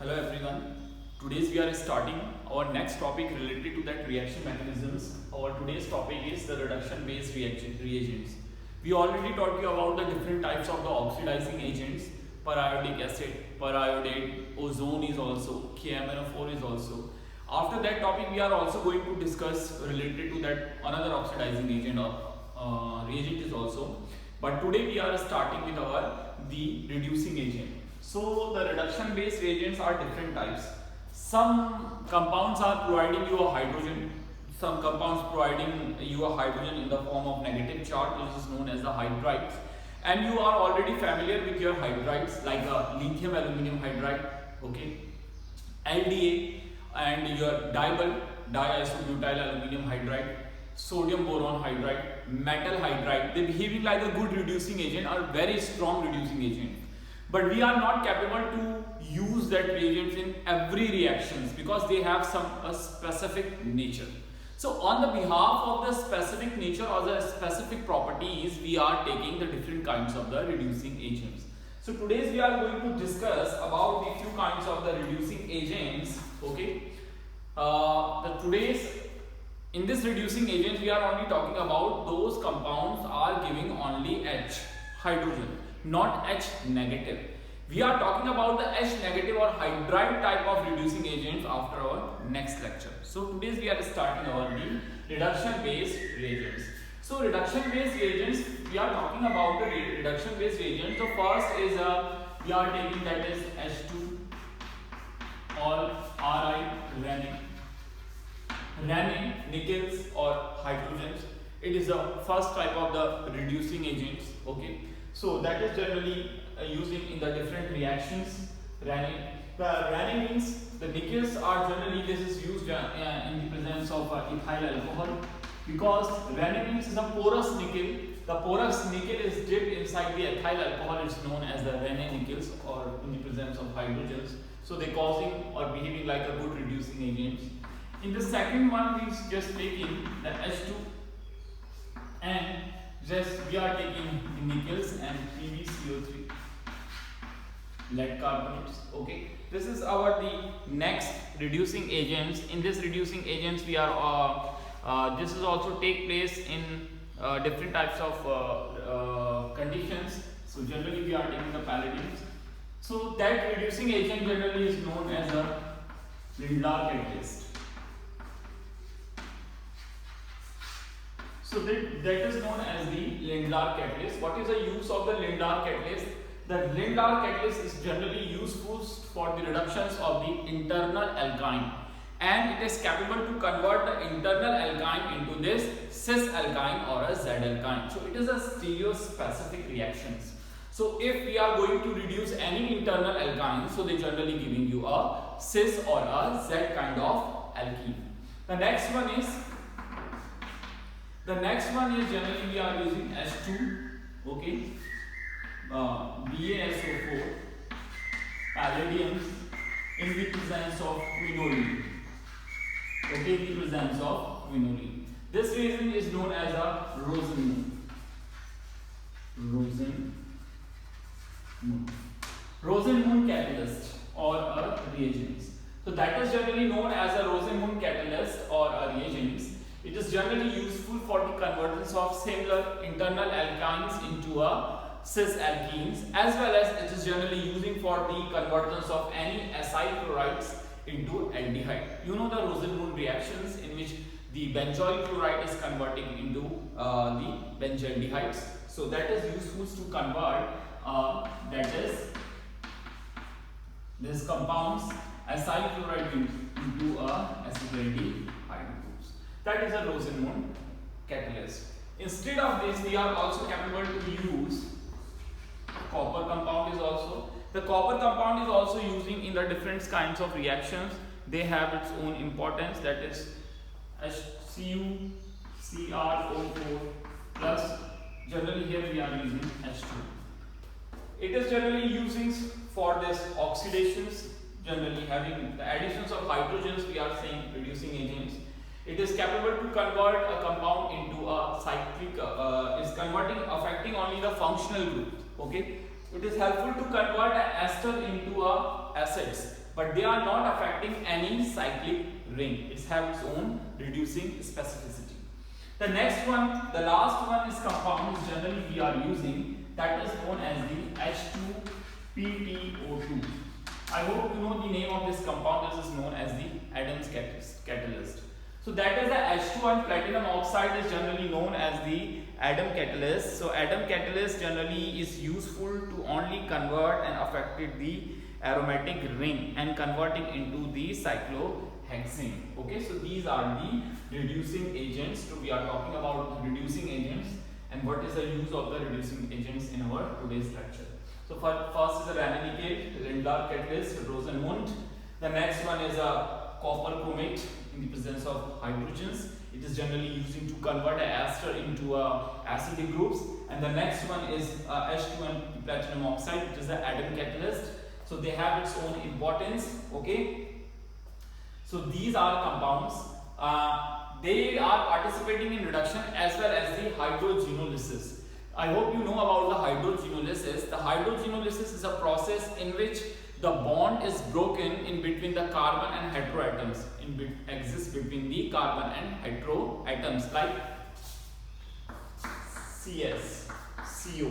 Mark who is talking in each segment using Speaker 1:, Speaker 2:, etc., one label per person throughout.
Speaker 1: Hello everyone. Today's we are starting our next topic related to that reaction mechanisms. Our today's topic is the reduction based reaction reagents. We already taught you about the different types of the oxidizing agents. Periodic acid, periodate, ozone is also, KMnO4 is also. After that topic we are also going to discuss related to that another oxidizing agent or reagent is also. But today we are starting with the reducing agent. So the reduction based reagents are different types. Some compounds are providing you a hydrogen, some compounds providing you a hydrogen in the form of negative charge, which is known as the hydrides. And you are already familiar with your hydrides like a lithium aluminum hydride, okay, LDA, and your diisobutyl aluminum hydride, sodium boron hydride, metal hydride. They behaving like a good reducing agent or very strong reducing agent. But we are not capable to use that reagents in every reactions because they have a specific nature. So on the behalf of the specific nature or the specific properties, we are taking the different kinds of the reducing agents. So today we are going to discuss about the few kinds of the reducing agents. Okay. In this reducing agent, we are only talking about those compounds are giving only H, hydrogen, not H negative. We are talking about the H negative or hydride type of reducing agents after our next lecture. So today we are starting our the reduction based reagents. So reduction based reagents, we are talking about the reduction based reagents. So first is we are taking that is H2 or Ri, Ranning, nickels or hydrogens. It is the first type of the reducing agents. Okay. So that is generally using in the different reactions. Ranning. The ranning means the nickels are generally this is used in the presence of ethyl alcohol because ranning means is a porous nickel. The porous nickel is dipped inside the ethyl alcohol. It's known as the ranning nickels or in the presence of hydrogens. So they causing or behaving like a good reducing agents. In the second one, we just taking the H2 and just we are taking the nickels and PbCO3 lead carbonates. Okay, this is our the next reducing agents. In this reducing agents, we are this is also take place in different types of conditions. So generally, we are taking the palladiums. So that reducing agent generally is known as a Lindlar catalyst. So that is known as the Lindlar catalyst. What is the use of the Lindlar catalyst? The Lindlar catalyst is generally useful for the reductions of the internal alkyne, and it is capable to convert the internal alkyne into this cis alkyne or a Z alkyne. So it is a stereospecific reactions. So if we are going to reduce any internal alkyne, so they generally giving you a cis or a Z kind of alkene. The next one is generally we are using H2, okay, BaSO4, palladiums in the presence of quinoline, okay, in the presence of quinoline. This reason is known as a Rosenmund catalyst or a reagents. So that is generally known as a Rosenmund catalyst or a reagents. It is generally useful for the convergence of similar internal alkynes into a cis alkenes, as well as it is generally using for the convergence of any acyl chlorides into aldehyde. You know the Rosenmund reactions in which the benzoyl chloride is converting into the benzaldehydes. So that is useful to convert that is this compounds acyl chloride into a acetaldehyde. That is a Rosenmund catalyst. Instead of this, we are also capable to use copper compound is also. The copper compound is also using in the different kinds of reactions. They have its own importance. That is HCuCrO4 plus. Generally here we are using H2. It is generally using for this oxidations. Generally having the additions of hydrogens, we are saying reducing agents. It is capable to convert a compound into a cyclic, affecting only the functional group. Okay, it is helpful to convert an ester into a acids, but they are not affecting any cyclic ring. It has its own reducing specificity. The next one, the last one is compounds generally we are using, that is known as the H2PtO2. I hope you know the name of this compound. This is known as the Adams catalyst. So that is the H2, and platinum oxide is generally known as the Adam catalyst. So Adam catalyst generally is useful to only convert and affected the aromatic ring and converting into the cyclohexane. Okay, so these are the reducing agents. So we are talking about reducing agents and what is the use of the reducing agents in our today's lecture. So first is a ranitidine, Lindlar catalyst, Rosenmund. The next one is a copper chromate in the presence of hydrogens. It is generally using to convert a ester into acidic groups. And the next one is H2 and platinum oxide, which is the Adam catalyst. So they have its own importance. Okay. So these are compounds. They are participating in reduction as well as the hydrogenolysis. I hope you know about the hydrogenolysis. The hydrogenolysis is a process in which the bond is broken in between the carbon and heteroatoms. Exists between the carbon and heteroatoms like CS, CO,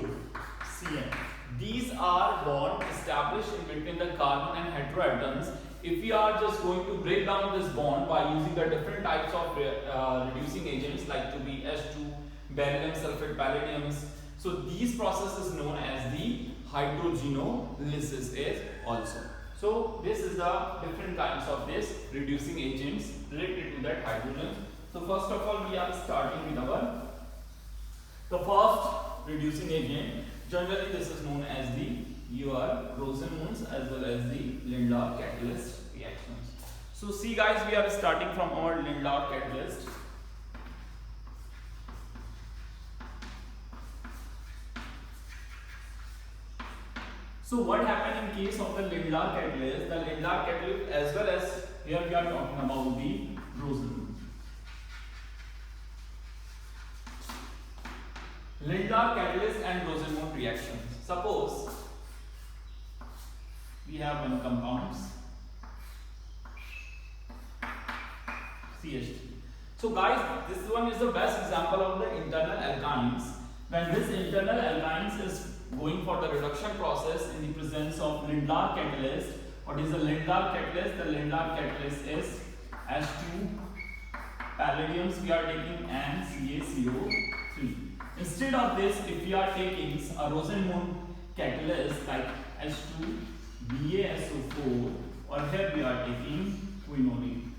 Speaker 1: CN. These are bonds established in between the carbon and heteroatoms. If we are just going to break down this bond by using the different types of reducing agents like to be H2, beryllium sulfate, palladiums. So these processes known as the hydrogenolysis is also. So this is the different kinds of this reducing agents related to that hydrogen. So first of all we are starting with the first reducing agent. Generally this is known as the Rosenmunds as well as the Lindlar catalyst reactions. So see guys, we are starting from our Lindlar catalyst. So what happened in case of the Lindlar catalyst? The Lindlar catalyst as well as here we are talking about the Rosenmund. Lindlar catalyst and Rosenmund reactions. Suppose we have one compound CH3. So guys, this one is the best example of the internal alkynes. When this internal alkynes is going for the reduction process in the presence of Lindlar catalyst. What is the Lindlar catalyst? The Lindlar catalyst is H2 palladiums we are taking and CaCO3. Instead of this, if we are taking a Rosenmund catalyst like H2 BaSO4, or here we are taking quinoline.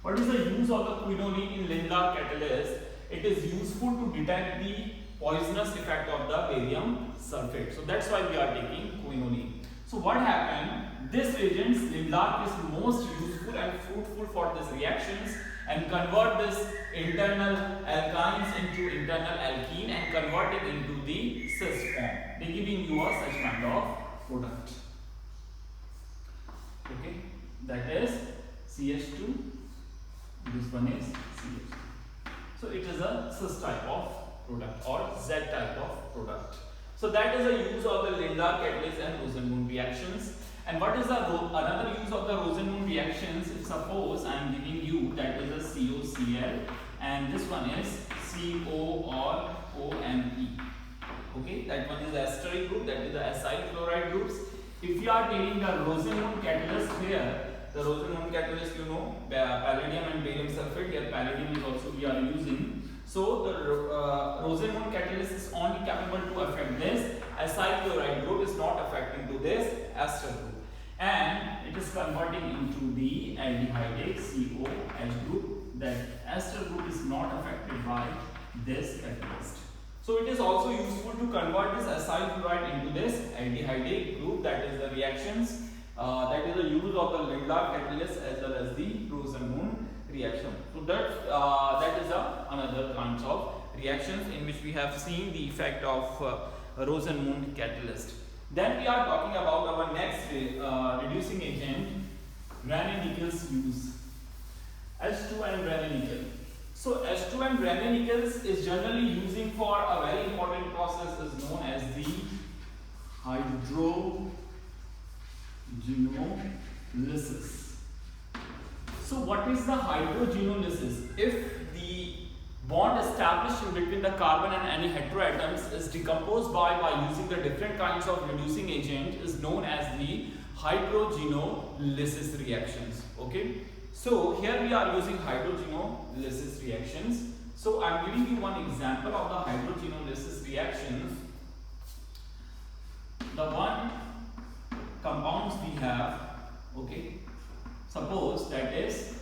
Speaker 1: What is the use of the quinoline in Lindlar catalyst? It is useful to detect the poisonous effect of the barium sulfate. So that's why we are taking quinoline. So what happened? This reagent Lindlar is most useful and fruitful for these reactions and convert this internal alkynes into internal alkene and convert it into the cis form. They giving you a such kind of product. Okay, that is CH2. This one is CH2. So it is a cis type of product or Z type of product. So that is the use of the Lindlar catalyst and Rosenmund reactions. And what is the another use of the Rosenmund reactions? If suppose I am giving you that is a COCl and this one is CO or OMe. Okay, that one is the esteric group, that is the acyl chloride groups. If you are taking the Rosenmund catalyst here, the Rosenmund catalyst, you know, palladium and barium sulfate. Here palladium is also we are using. So the Rosenmund catalyst is only capable to affect this acyl chloride group, is not affecting to this ester group, and it is converting into the aldehyde COH group. That ester group is not affected by this catalyst. So it is also useful to convert this acyl chloride into this aldehyde group. That is the reactions. That is the use of the Lindlar catalyst as well as the Rosenmund reaction. So that is another kinds of reactions in which we have seen the effect of Rosenmund catalyst. Then we are talking about our next reducing agent, Raney-Nichols use. H2 and Raney-Nichols. So H2 and Raney-Nichols is generally using for a very important process is known as the hydrolysis. hydrogenolysis. So what is the hydrogenolysis? If the bond established in between the carbon and any heteroatoms is decomposed by using the different kinds of reducing agent is known as the hydrogenolysis reactions. Okay, so here we are using hydrogenolysis reactions. So I am giving you one example of the hydrogenolysis reactions. The one compounds we have, okay, suppose that is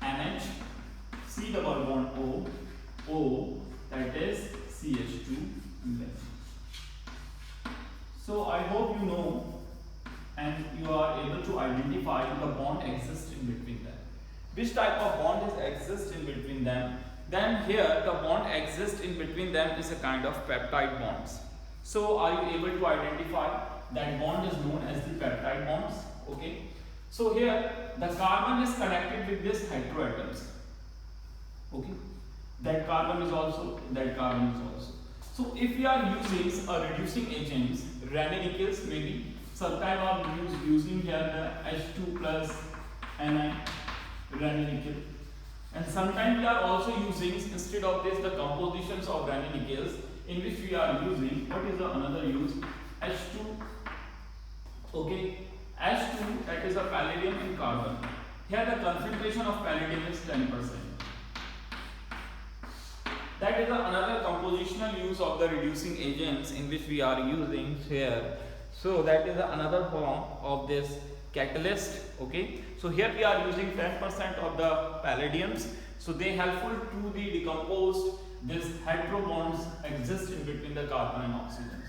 Speaker 1: NH C double bond O, that is CH2. So I hope you know and you are able to identify the bond exists in between them. Which type of bond exists in between them? Then here the bond exists in between them is a kind of peptide bonds. So are you able to identify that bond is known as the peptide bonds? Okay. So here the carbon is connected with this heteroatoms. Okay. That carbon is also. So if we are using a reducing agents, ranitidines maybe, sometime are using here the H2 plus Ni ranitidine, and sometimes we are also using instead of this the compositions of ranitidines in which we are using what is the another use H2. Okay, H2 that is a palladium and carbon. Here the concentration of palladium is 10%. That is another compositional use of the reducing agents in which we are using here. So that is another form of this catalyst. Okay, so here we are using 10% of the palladiums. So they helpful to the decomposed this hetero bonds exist in between the carbon and oxygen.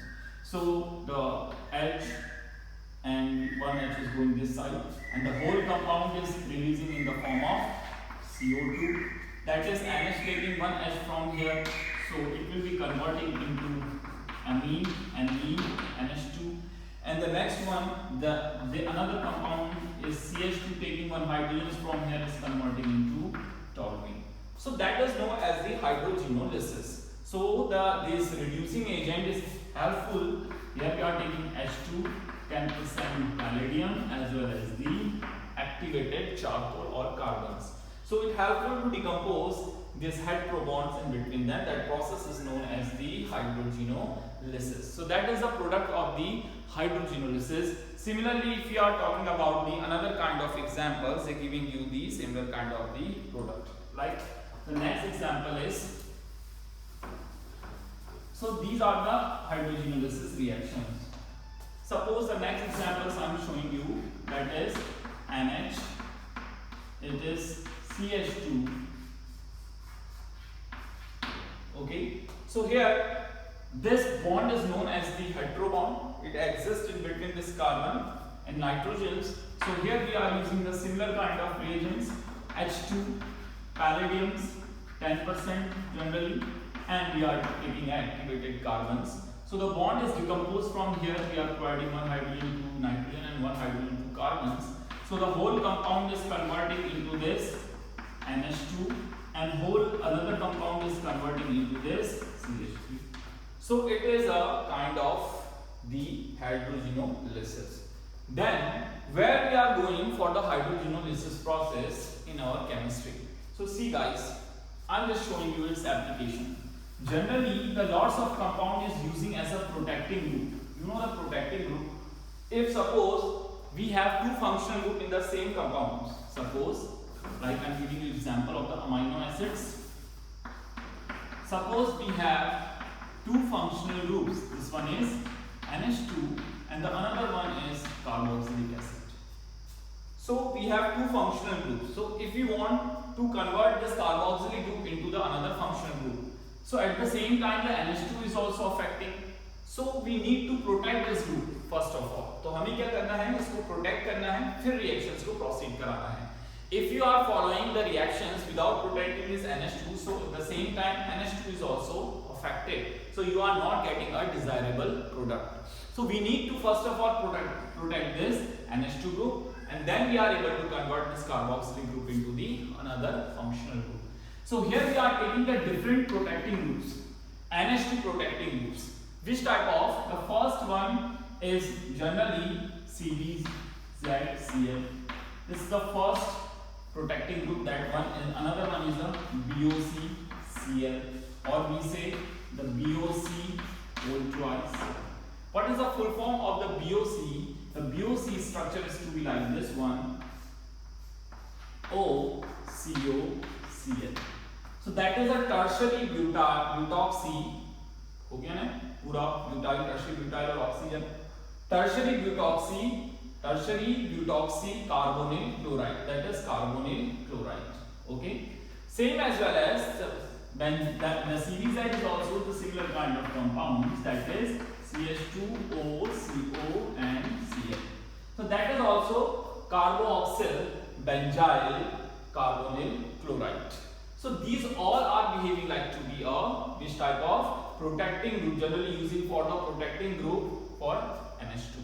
Speaker 1: So the H and one H is going this side, and the whole compound is releasing in the form of CO2. That is NH taking one H from here, so it will be converting into amine, NH2, and the next one, the another compound is CH2 taking one hydrogen from here is converting into toluene. So that is known as the hydrogenolysis. So this reducing agent is helpful. Here we are taking H2, 10% palladium as well as the activated charcoal or carbons. So it helpful to decompose these hetero bonds in between them. That process is known as the hydrogenolysis. So that is the product of the hydrogenolysis. Similarly, if you are talking about the another kind of examples, they are giving you the similar kind of the product. Like the next example is, so these are the hydrogenolysis reactions. Suppose the next examples I am showing you, that is NH, it is CH2. Okay, so here this bond is known as the hetero bond. It exists in between this carbon and nitrogens. So here we are using the similar kind of reagents, H2, palladiums, 10% generally, and we are taking activated carbons. So the bond is decomposed from here. We are providing one hydrogen to nitrogen and one hydrogen to carbons. So the whole compound is converting into this NH2, and whole another compound is converting into this CH3. So it is a kind of the hydrogenolysis. Then where we are going for the hydrogenolysis process in our chemistry. So see guys, I am just showing you its application. Generally the lots of compound is using as a protecting group. You know the protecting group. If suppose we have two functional group in the same compounds, suppose like I am giving you example of the amino acids. Suppose we have two functional groups. This one is NH2 and the another one is carboxylic acid. So we have two functional groups. So if we want to convert this carboxylic group into the another functional group, so at the same time the NH2 is also affecting. So we need to protect this group first of all. तो हमें क्या करना है, इसको protect करना है, फिर reactions को proceed कराना है. If you are following the reactions without protecting this NH2, so at the same time NH2 is also affected. So you are not getting a desirable product. So we need to first of all protect this NH2 group, and then we are able to convert this carboxylic group into the another functional group. So here we are taking the different protecting groups, NH2 protecting groups. Which type of? The first one is generally CbZCl. This is the first protecting group. That one, and another one is the BOCCl, or we say the BOC whole twice. What is the full form of the BOC? The BOC structure is to be like this one, OCOCl. So that is a tertiary butoxy. हो गया ना पूरा butyl, tertiary butyl और oxygen. tertiary butoxy carbonyl chloride, that is carbonyl chloride. Okay, same as well as the CbZ is also the similar kind of compounds, that is CH2O, CO and Cl. So that is also carboxyl benzyl carbonyl chloride. So these all are behaving like to be a which type of protecting group, generally using for the protecting group for NH2.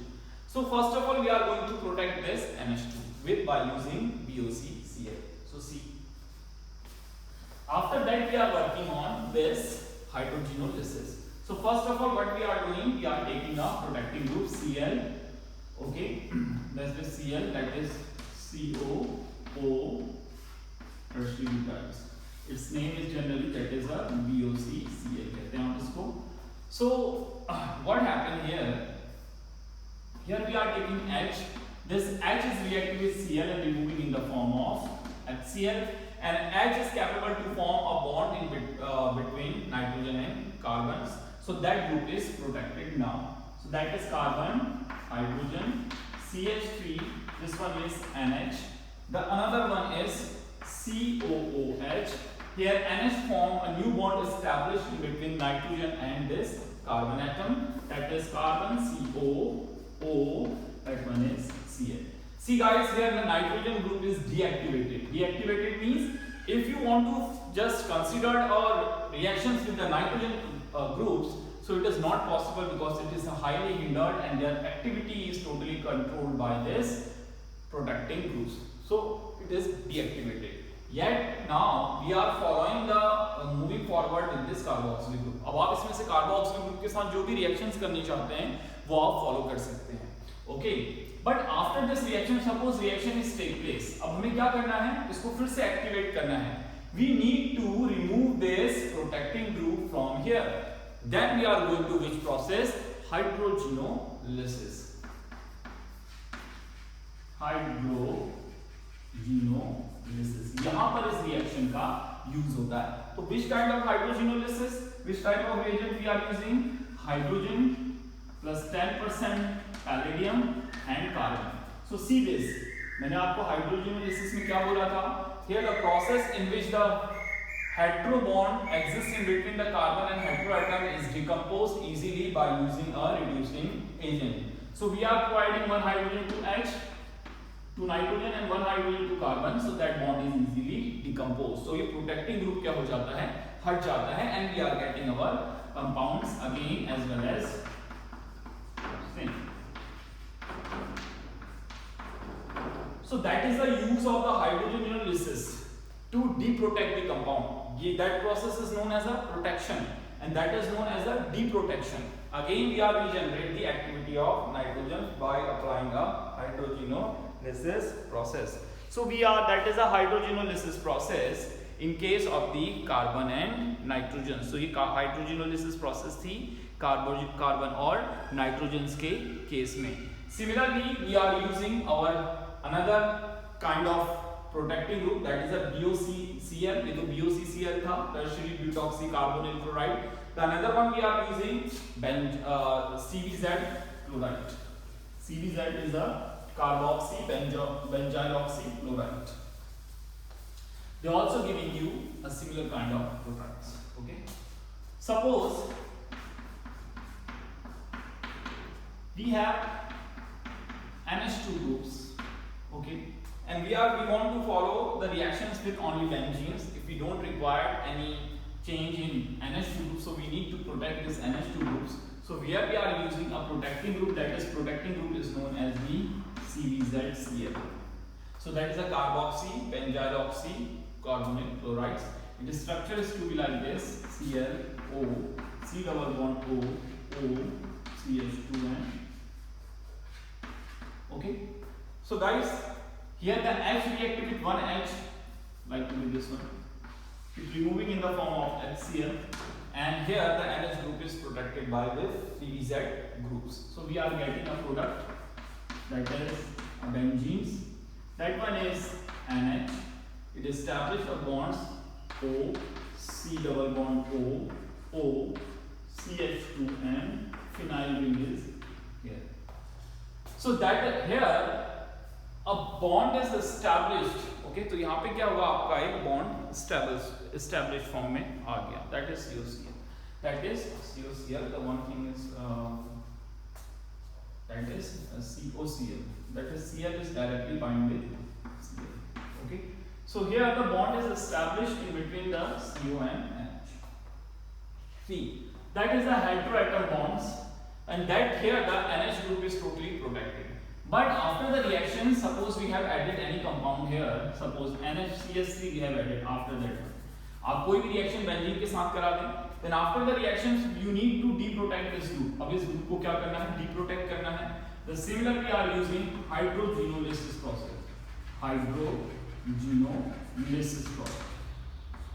Speaker 1: So first of all we are going to protect this NH2 with by using BOCCl. So C. After that we are working on this hydrogenolysis. So first of all what we are doing, we are taking a protecting group Cl. Okay, that's the Cl, that is COO tertiary butyls. Its name is generally that is a BOCCl कहते हैं आप इसको. So what happened here? Here we are taking H. This H is reacting with Cl and removing in the form of HCl, and H is capable to form a bond in between nitrogen and carbons. So that group is protected now. So that is carbon, hydrogen, CH3. This one is NH. The another one is COOH. Here NH form a new bond established in between nitrogen and this carbon atom. That is carbon COO. That one is Cl. See guys, here the nitrogen group is deactivated. Deactivated means if you want to just consider reactions with the nitrogen groups, so it is not possible because it is highly hindered and their activity is totally controlled by this protecting groups. So it is deactivated. Yet now we are following the moving forward with this carboxylic group. अब आप इसमें से carboxylic group के साथ जो भी reactions करनी चाहते हैं वो आप follow कर सकते हैं. Okay. But after this reaction, suppose reaction is take place. अब हमें क्या करना है? इसको फिर से activate करना है. We need to remove this protecting group from here. Then we are going to which process? Hydrogenolysis. यहाँ पर इस reaction का use होता है. तो which kind of hydrogenolysis? Which type of reagent we are using? Hydrogen plus 10% palladium and carbon. So see this. मैंने आपको hydrogenolysis में क्या बोला था? Here the process in which the hetero bond exists in between the carbon and heteroatom is decomposed easily by using a reducing agent. So we are providing one hydrogen to H, to nitrogen and one hydrogen to carbon, so that bond is easily decomposed. So ये protecting group क्या हो जाता है? हट जाता है, and we are getting our compounds again as well as same. So that is the use of the hydrogenolysis to deprotect the compound. That process is known as a protection, and that is known as a deprotection. Again we are regenerate the activity of nitrogen by applying a hydrogenolysis process. So that is a hydrogenolysis process in case of the carbon and nitrogen. So ये hydrogenolysis process थी carbon और nitrogen के case में. Similarly we are using our another kind of protecting group, that is a BOCCl. ये तो BOCCl था, tertiary butoxy carbonyl chloride. The another one we are using CbZ chloride. CbZ is a carboxy benzyloxy chloride. They are also giving you a similar kind of products. Okay. Suppose we have NH2 groups. Okay. And we want to follow the reactions with only benzenes. If we don't require any change in NH2 groups, so we need to protect this NH2 groups. So here we are using a protecting group, that is protecting group is known as the CbZCl. So that is a carboxy benzyloxy carbonyl chlorides. Its structure is to be like this: ClO, C double bond O, O, CH2 and So guys, here the H reacted with one H, like with this one, it's removing in the form of HCl, and here the NH group is protected by the PBZ groups. So we are getting a product that is a benzenes. That one is NH. It establishes a bonds O, C double bond O, O, CH2 and phenyl ring is here. So that here a bond is established. Okay, तो यहाँ पे क्या हुआ, आपका एक bond established form में आ गया. That is COCl. That is COCl. The one thing is that is COCl. That is Cl is directly bind with Cl. Okay. So here the bond is established in between the CO and H. See, that is the heteroatom bonds, and that here the NH group is totally protected. But after the reaction, suppose we have added any compound here, suppose NHCS3 we have added after that. आप कोई भी reaction benzene के साथ करा दें, then after the reactions you need to deprotect this group. अब इस group को क्या करना है? Deprotect करना है. The similar we are using hydrogenolysis process. Hydrogenolysis process.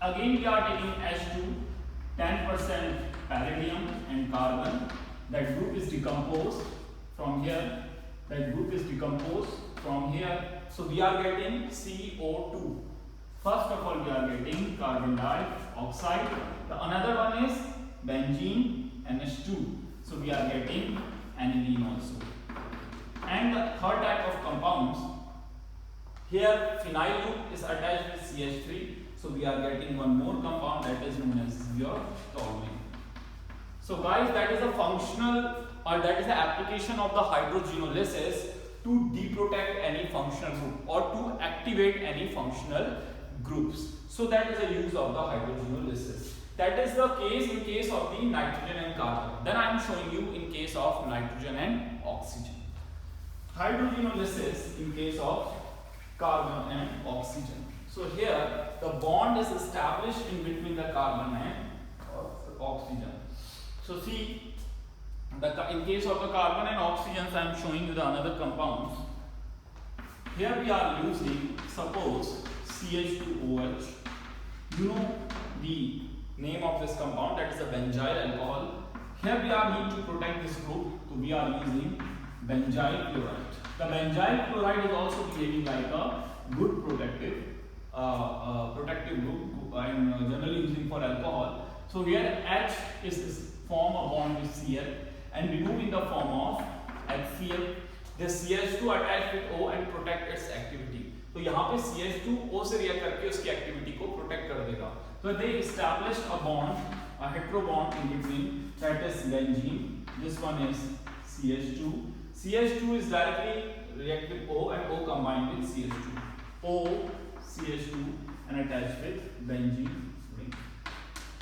Speaker 1: Again we are taking H2, 10% palladium and carbon. That group is decomposed from here. That group is decomposed from here. So we are getting CO2. First of all, we are getting carbon dioxide. The another one is benzene, NH2. So we are getting aniline also. And the third type of compounds, here phenyl group is attached with CH3. So we are getting one more compound that is known as your toluene. So guys, that is a functional, or that is the application of the hydrogenolysis to deprotect any functional group or to activate any functional groups. So that is the use of the hydrogenolysis. That is the case in case of the nitrogen and carbon. Then I am showing you in case of nitrogen and oxygen. Hydrogenolysis in case of carbon and oxygen. So here the bond is established in between the carbon and oxygen. So see, in case of the carbon and oxygens, I am showing you the another compounds. Here we are using, suppose CH2OH. You know the name of this compound, that is a benzyl alcohol. Here we are need to protect this group, so we are using benzyl chloride. The benzyl chloride is also behaving like a good protective group and generally using for alcohol. So here H is form a bond with Cl and remove in the form of HCl. This CH2 attach with O and protect its activity. तो यहाँ पे CH2 O से react करके उसकी activity को protect कर देगा. So they established a bond, a hetero bond in between, that is benzene. This one is CH2. CH2 is directly react with O and O combined with CH2. O, CH2 and attach with benzene ring.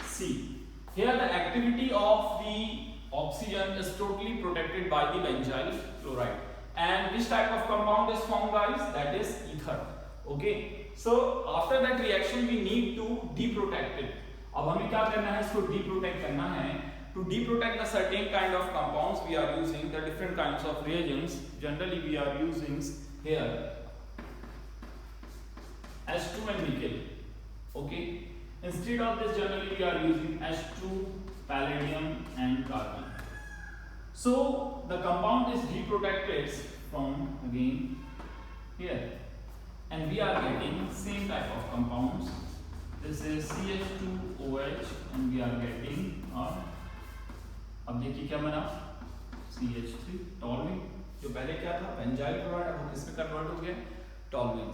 Speaker 1: C. Here the activity of the oxygen is totally protected by the benzyl chloride. And which type of compound is formed, guys? That is ether. Okay. So after that reaction we need to deprotect it. अब हमें क्या करना है? इसको deprotect करना है. To deprotect the certain kind of compounds we are using the different kinds of reagents. Generally we are using here H2 and nickel. Okay. Instead of this, generally we are using H2, palladium and carbon. So the compound is deprotected from again here, and we are getting same type of compounds. This is CH2OH and we are getting अब देखिए क्या बना, CH3 toluene. जो पहले क्या था benzyl chloride, अब इसमें कन्वर्ट हो गया toluene में.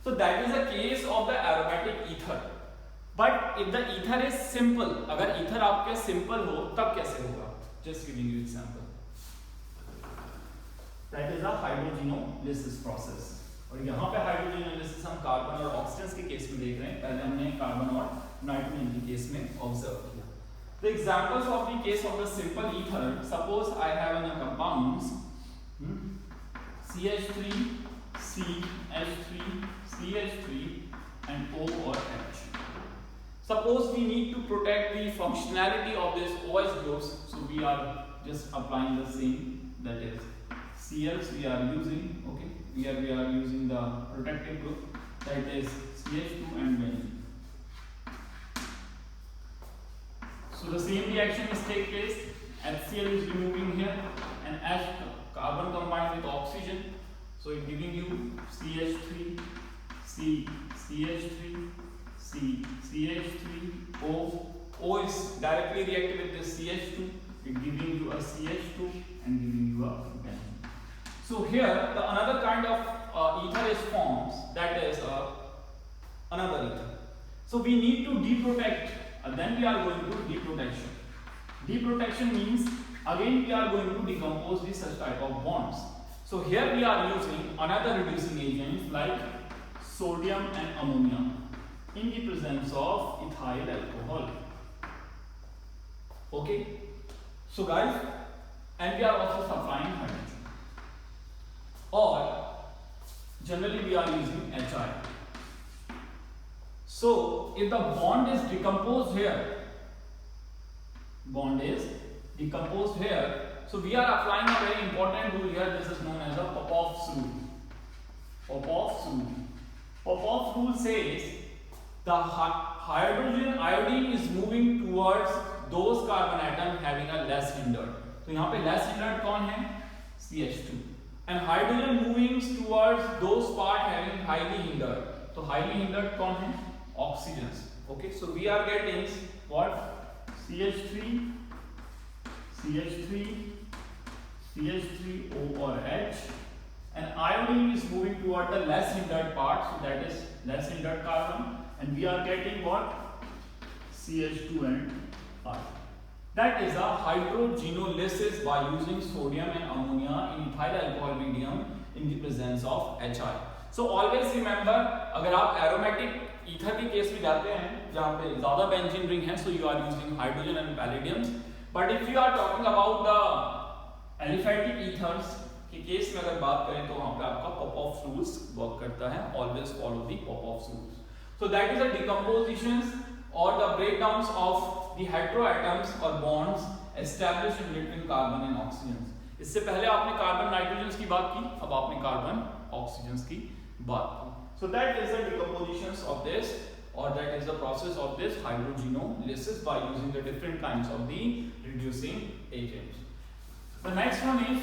Speaker 1: So that is the case of the aromatic ether. But if the ether is simple, अगर ether आपके simple हो तब कैसे होगा? Just giving you example. That is a hydrogenolysis process. और यहाँ पे hydrogenolysis हम कार्बन और ऑक्सीजन के केस में देख रहे हैं. पहले हमने कार्बन और नाइट्रोजन के केस में ऑब्जर्व किया. The examples of the case of the simple ether. Suppose I have in a compounds CH3, CH3, CH3 and O or H. Suppose we need to protect the functionality of this OH groups, so we are just applying the same, that is Cls we are using, okay, here we are using the protective group, that is CH2 and benzene. So the same reaction is take place. HCl is removing here and H carbon combined with oxygen, so it giving you CH3, C, CH3, C, CH3, O. O is directly reacted with this CH2, it giving you a CH2 and giving you a benzene. So here the another kind of ether is formed, that is another ether. So we need to deprotect, then we are going to deprotection. Deprotection means again we are going to decompose this such type of bonds. So here we are using another reducing agents like sodium and ammonia in the presence of ethyl alcohol. Okay, so guys, and we are also supplying hydrogen, or generally we are using HI. So if the bond is decomposed here, so we are applying a very important rule here. This is known as the Popov's rule. Popov's rule says the hydrogen iodine is moving towards those carbon atoms having a less hindered. So यहाँ पे less hindered कौन है? CH2. And hydrogen moving towards those part having highly hindered. So highly hindered कौन है? Oxygens. Okay, so we are getting what? CH3, CH3O or H, and iodine is moving toward the less hindered part, so that is less hindered carbon, and we are getting what? CH2 and I. That is a hydrogenolysis by using sodium and ammonia in ethyl alcohol medium in the presence of HI. So always remember, अगर आप aromatic ether के case में जाते हैं जहाँ पे ज़्यादा benzene ring है, so you are using hydrogen and palladiums. But if you are talking about the aliphatic ethers के केस में अगर बात करें तो वहाँ पे आपका Popov's rules work करता है. Always follow the Popov's rules. So that is the decompositions or the breakdowns of the heteroatoms or bonds established in between carbon and oxygens. इससे पहले आपने कार्बन नाइट्रोजन्स की बात की, अब आपने कार्बन ऑक्सीजन्स की बात की. So that is the decompositions of this, or that is the process of this hydrogenolysis by using the different kinds of the reducing agents. The next one is,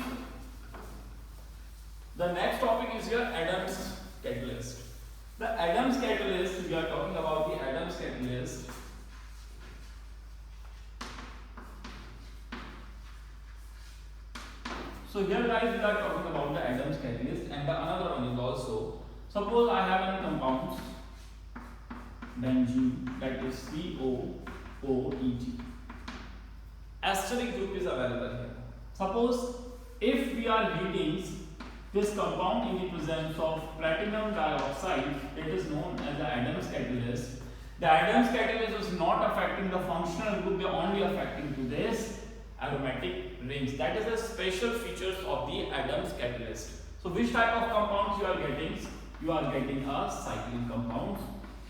Speaker 1: the next topic is your Adams catalyst. The Adams catalyst, we are talking about the Adams catalyst. So here guys we are talking about the Adams catalyst, and the another one is also, suppose I have a compound benzene, that is COOET. Asterisk group is available here. Suppose if we are heating this compound in the presence of platinum dioxide, it is known as the Adams catalyst. The Adams catalyst is not affecting the functional group, they are only affecting to this aromatic rings. That is the special features of the Adams catalyst. So which type of compounds you are getting? You are getting a cyclic compound.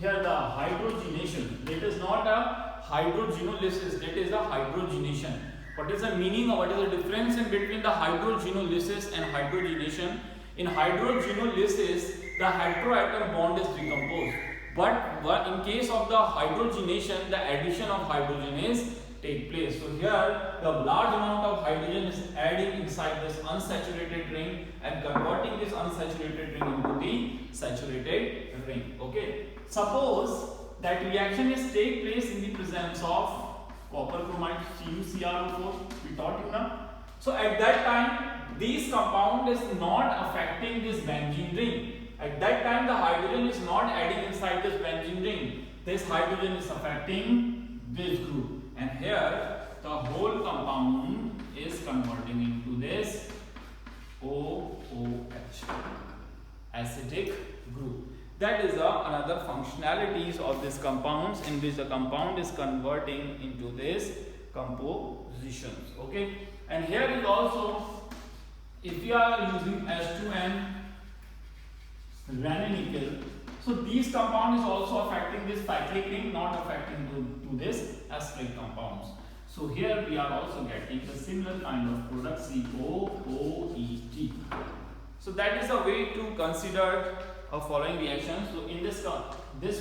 Speaker 1: Here the hydrogenation, that is not a hydrogenolysis, that is a hydrogenation. What is the meaning or what is the difference in between the hydrogenolysis and hydrogenation? In hydrogenolysis, the heteroatom bond is decomposed. But in case of the hydrogenation, the addition of hydrogen is take place. So here the large amount of hydrogen is adding inside this unsaturated ring and converting this unsaturated ring into the saturated ring. Okay. Suppose that reaction is take place in the presence of copper chromite CuCrO4. We taught you now. So at that time this compound is not affecting this benzene ring. At that time the hydrogen is not adding inside this benzene ring. This hydrogen is affecting this group. And here the whole compound is converting into this OOH, acidic group. That is another functionalities of this compounds, in which the compound is converting into this compositions. Okay, and here is also, if you are using H2N ranitidine, so these compound is also affecting this cyclic ring, not affecting to this acyclic compounds. So here we are also getting the similar kind of product, COOET. So that is a way to consider a following reaction. So in this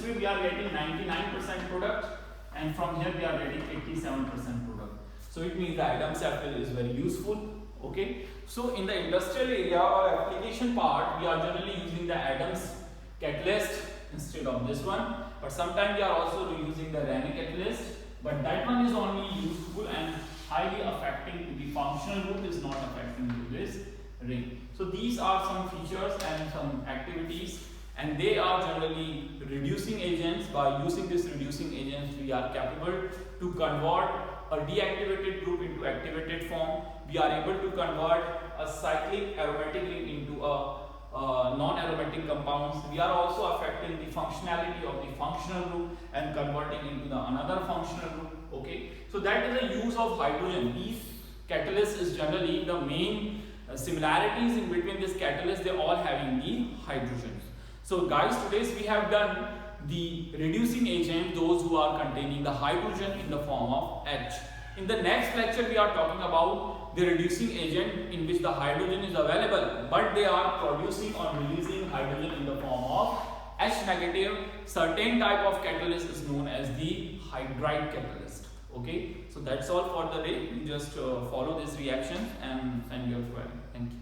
Speaker 1: way we are getting 99% product, and from here we are getting 87% product. So it means the Adams apple is very useful. Okay. So in the industrial area or application part, we are generally using the Adams catalyst instead of this one. But sometimes we are also using the Raney catalyst. But that one is only useful and highly affecting to the functional group, is not affecting to this ring. So these are some features and some activities, and they are generally reducing agents. By using this reducing agents, we are capable to convert a deactivated group into activated form. We are able to convert a cyclic aromatic ring into a non-aromatic compounds. We are also affecting the functionality of the functional group and converting into another functional group. Okay, so that is the use of hydrogen. These catalysts is generally the main similarities in between this catalyst. They all having the hydrogens. So guys, today we have done the reducing agent, those who are containing the hydrogen in the form of H. In the next lecture, we are talking about the reducing agent in which the hydrogen is available, but they are producing or releasing hydrogen in the form of H negative. Certain type of catalyst is known as the hydride catalyst. Okay, so that's all for the day. You just follow this reaction and send your query. Thank you.